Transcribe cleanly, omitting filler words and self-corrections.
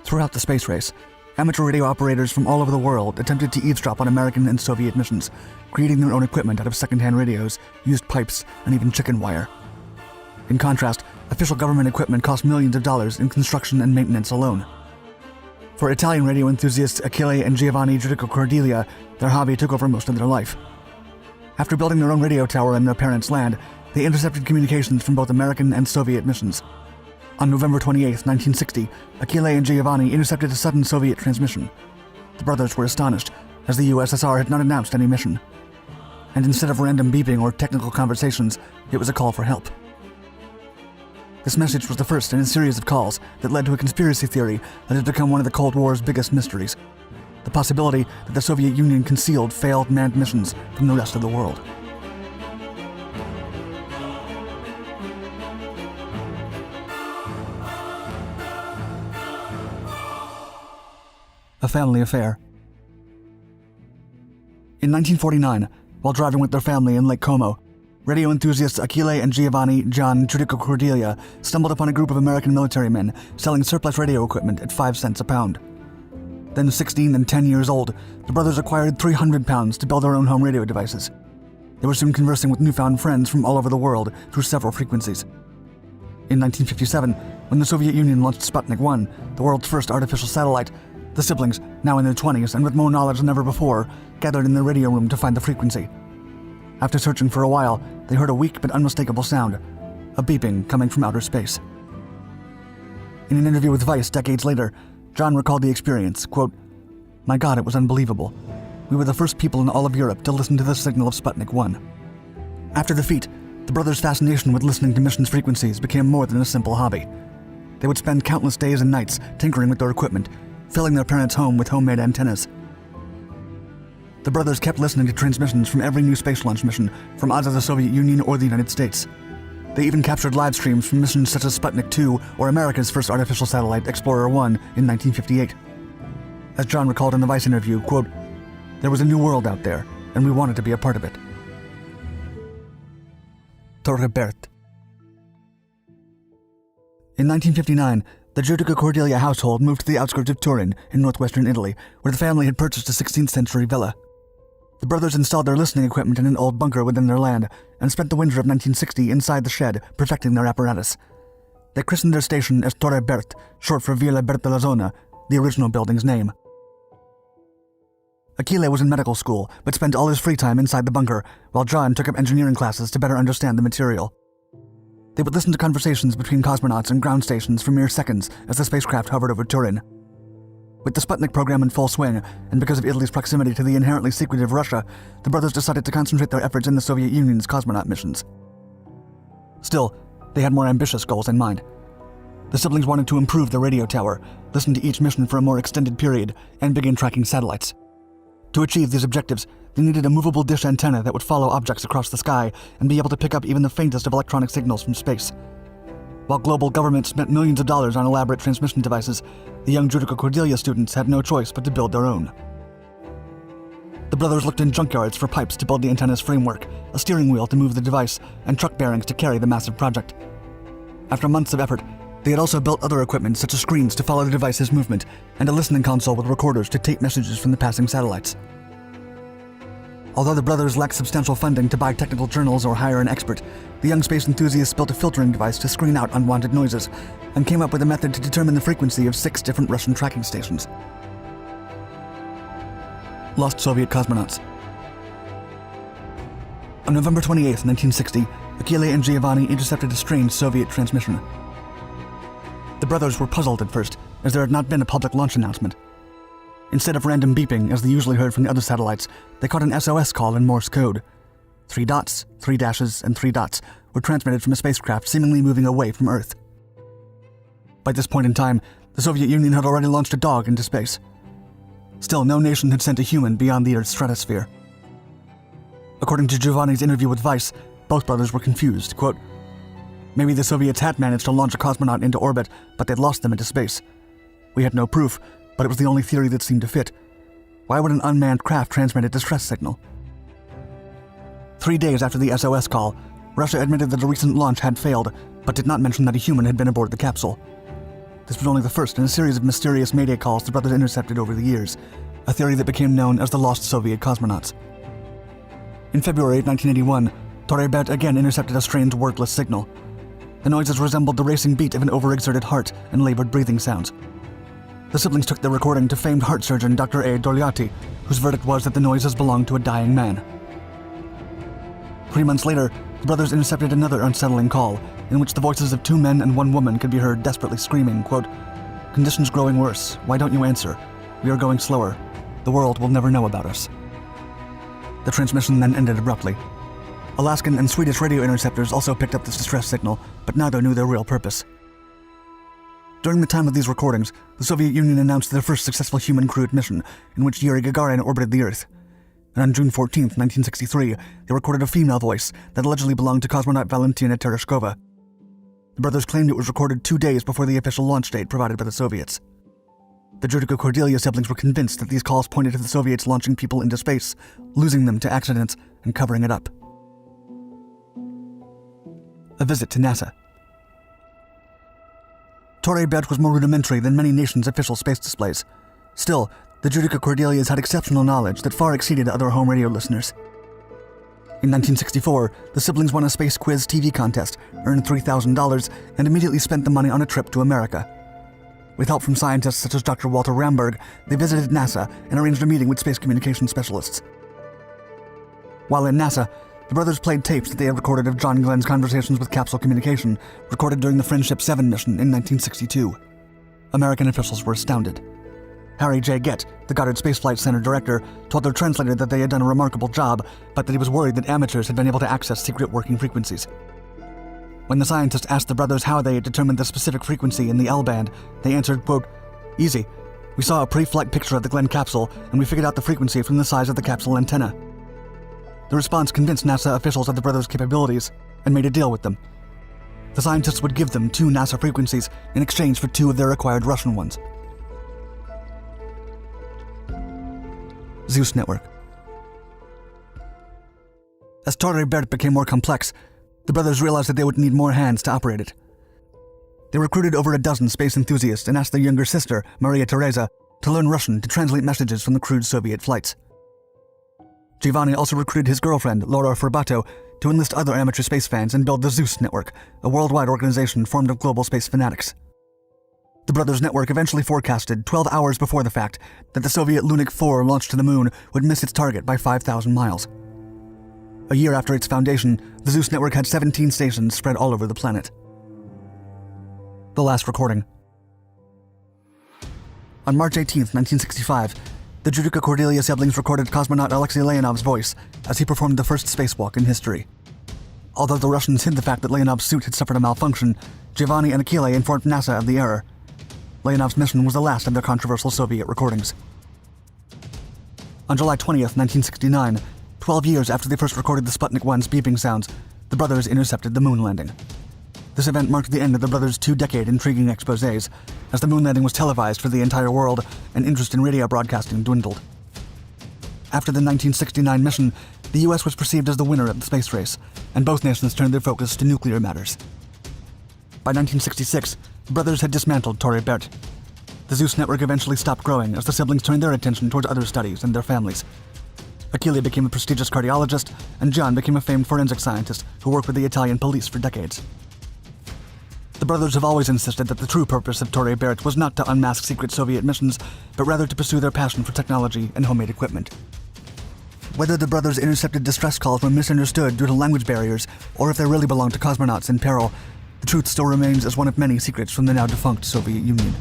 Throughout the space race, amateur radio operators from all over the world attempted to eavesdrop on American and Soviet missions, creating their own equipment out of second-hand radios, used pipes, and even chicken wire. In contrast, official government equipment cost millions of dollars in construction and maintenance alone. For Italian radio enthusiasts Achille and Giovanni Giudico Cordelia, their hobby took over most of their life. After building their own radio tower in their parents' land, they intercepted communications from both American and Soviet missions. On November 28, 1960, Achille and Giovanni intercepted a sudden Soviet transmission. The brothers were astonished, as the USSR had not announced any mission. And instead of random beeping or technical conversations, it was a call for help. This message was the first in a series of calls that led to a conspiracy theory that has become one of the Cold War's biggest mysteries: the possibility that the Soviet Union concealed failed manned missions from the rest of the world. A family affair. In 1949, while driving with their family in Lake Como, radio enthusiasts Achille and Giovanni John Giudico Cordelia stumbled upon a group of American military men selling surplus radio equipment at 5 cents a pound. Then 16 and 10 years old, the brothers acquired 300 pounds to build their own home radio devices. They were soon conversing with newfound friends from all over the world through several frequencies. In 1957, when the Soviet Union launched Sputnik 1, the world's first artificial satellite, the siblings, now in their 20s and with more knowledge than ever before, gathered in their radio room to find the frequency. After searching for a while, they heard a weak but unmistakable sound, a beeping coming from outer space. In an interview with Vice decades later, John recalled the experience, quote, "My God, it was unbelievable. We were the first people in all of Europe to listen to the signal of Sputnik 1. After the feat, the brothers' fascination with listening to missions' frequencies became more than a simple hobby. They would spend countless days and nights tinkering with their equipment, filling their parents' home with homemade antennas. The brothers kept listening to transmissions from every new space launch mission from either the Soviet Union or the United States. They even captured live streams from missions such as Sputnik 2 or America's first artificial satellite, Explorer 1, in 1958. As John recalled in the Vice interview, quote, "There was a new world out there, and we wanted to be a part of it." Torre Berthe. In 1959, the Giudico Cordelia household moved to the outskirts of Turin in northwestern Italy, where the family had purchased a 16th-century villa. The brothers installed their listening equipment in an old bunker within their land and spent the winter of 1960 inside the shed, perfecting their apparatus. They christened their station as Torre Berthe, short for Villa Bertolazzona, the original building's name. Achille was in medical school, but spent all his free time inside the bunker, while John took up engineering classes to better understand the material. They would listen to conversations between cosmonauts and ground stations for mere seconds as the spacecraft hovered over Turin. With the Sputnik program in full swing, and because of Italy's proximity to the inherently secretive Russia, the brothers decided to concentrate their efforts in the Soviet Union's cosmonaut missions. Still, they had more ambitious goals in mind. The siblings wanted to improve the radio tower, listen to each mission for a more extended period, and begin tracking satellites. To achieve these objectives, they needed a movable dish antenna that would follow objects across the sky and be able to pick up even the faintest of electronic signals from space. While global governments spent millions of dollars on elaborate transmission devices, the young Giudico Cordelia students had no choice but to build their own. The brothers looked in junkyards for pipes to build the antenna's framework, a steering wheel to move the device, and truck bearings to carry the massive project. After months of effort, they had also built other equipment such as screens to follow the device's movement and a listening console with recorders to tape messages from the passing satellites. Although the brothers lacked substantial funding to buy technical journals or hire an expert, the young space enthusiasts built a filtering device to screen out unwanted noises and came up with a method to determine the frequency of 6 different Russian tracking stations. Lost Soviet cosmonauts. On November 28, 1960, Achille and Giovanni intercepted a strange Soviet transmission. The brothers were puzzled at first, as there had not been a public launch announcement. Instead of random beeping, as they usually heard from the other satellites, they caught an SOS call in Morse code. 3 dots, 3 dashes, and 3 dots were transmitted from a spacecraft seemingly moving away from Earth. By this point in time, the Soviet Union had already launched a dog into space. Still, no nation had sent a human beyond the Earth's stratosphere. According to Giovanni's interview with Vice, both brothers were confused, quote, "Maybe the Soviets had managed to launch a cosmonaut into orbit, but they'd lost them into space. We had no proof, but it was the only theory that seemed to fit. Why would an unmanned craft transmit a distress signal?" 3 days after the SOS call, Russia admitted that a recent launch had failed, but did not mention that a human had been aboard the capsule. This was only the first in a series of mysterious Mayday calls the brothers intercepted over the years, a theory that became known as the Lost Soviet Cosmonauts. In February 1981, Torre Bert again intercepted a strange wordless signal. The noises resembled the racing beat of an overexerted heart and labored breathing sounds. The siblings took the recording to famed heart surgeon Dr. A. Dorliati, whose verdict was that the noises belonged to a dying man. 3 months later, the brothers intercepted another unsettling call, in which the voices of 2 men and 1 woman could be heard desperately screaming, quote, "Conditions growing worse. Why don't you answer? We are going slower. The world will never know about us." The transmission then ended abruptly. Alaskan and Swedish radio interceptors also picked up this distress signal, but neither knew their real purpose. During the time of these recordings, the Soviet Union announced their first successful human-crewed mission, in which Yuri Gagarin orbited the Earth. And on June 14, 1963, they recorded a female voice that allegedly belonged to cosmonaut Valentina Tereshkova. The brothers claimed it was recorded 2 days before the official launch date provided by the Soviets. The Judiko-Cordelia siblings were convinced that these calls pointed to the Soviets launching people into space, losing them to accidents, and covering it up. A visit to NASA. Torre Bert was more rudimentary than many nations' official space displays. Still, the Judiko-Cordelias had exceptional knowledge that far exceeded other home radio listeners. In 1964, the siblings won a space quiz TV contest, earned $3,000, and immediately spent the money on a trip to America. With help from scientists such as Dr. Walter Ramberg, they visited NASA and arranged a meeting with space communication specialists. While in NASA, the brothers played tapes that they had recorded of John Glenn's conversations with capsule communication, recorded during the Friendship 7 mission in 1962. American officials were astounded. Harry J. Gett, the Goddard Space Flight Center director, told their translator that they had done a remarkable job, but that he was worried that amateurs had been able to access secret working frequencies. When the scientist asked the brothers how they had determined the specific frequency in the L-band, they answered, quote, "Easy. We saw a pre-flight picture of the Glenn capsule, and we figured out the frequency from the size of the capsule antenna." The response convinced NASA officials of the brothers' capabilities and made a deal with them. The scientists would give them 2 NASA frequencies in exchange for 2 of their acquired Russian ones. Zeus Network. As Torre Bert became more complex, the brothers realized that they would need more hands to operate it. They recruited over a dozen space enthusiasts and asked their younger sister, Maria Teresa, to learn Russian to translate messages from the crewed Soviet flights. Giovanni also recruited his girlfriend, Laura Ferbato, to enlist other amateur space fans and build the Zeus Network, a worldwide organization formed of global space fanatics. The brothers' network eventually forecasted, 12 hours before the fact, that the Soviet Lunik 4 launch to the moon would miss its target by 5,000 miles. A year after its foundation, the Zeus Network had 17 stations spread all over the planet. The last recording. On March 18, 1965, the Judiko-Cordelia siblings recorded cosmonaut Alexei Leonov's voice as he performed the first spacewalk in history. Although the Russians hid the fact that Leonov's suit had suffered a malfunction, Giovanni and Achille informed NASA of the error. Leonov's mission was the last of their controversial Soviet recordings. On July 20th, 1969, 12 years after they first recorded the Sputnik 1's beeping sounds, the brothers intercepted the moon landing. This event marked the end of the brothers' 2-decade intriguing exposés, as the moon landing was televised for the entire world and interest in radio broadcasting dwindled. After the 1969 mission, the US was perceived as the winner of the space race, and both nations turned their focus to nuclear matters. By 1966, the brothers had dismantled Torre Bert. The Zeus Network eventually stopped growing as the siblings turned their attention towards other studies and their families. Achille became a prestigious cardiologist, and John became a famed forensic scientist who worked with the Italian police for decades. The brothers have always insisted that the true purpose of Torre Bert was not to unmask secret Soviet missions, but rather to pursue their passion for technology and homemade equipment. Whether the brothers' intercepted distress calls were misunderstood due to language barriers, or if they really belonged to cosmonauts in peril, the truth still remains as one of many secrets from the now defunct Soviet Union.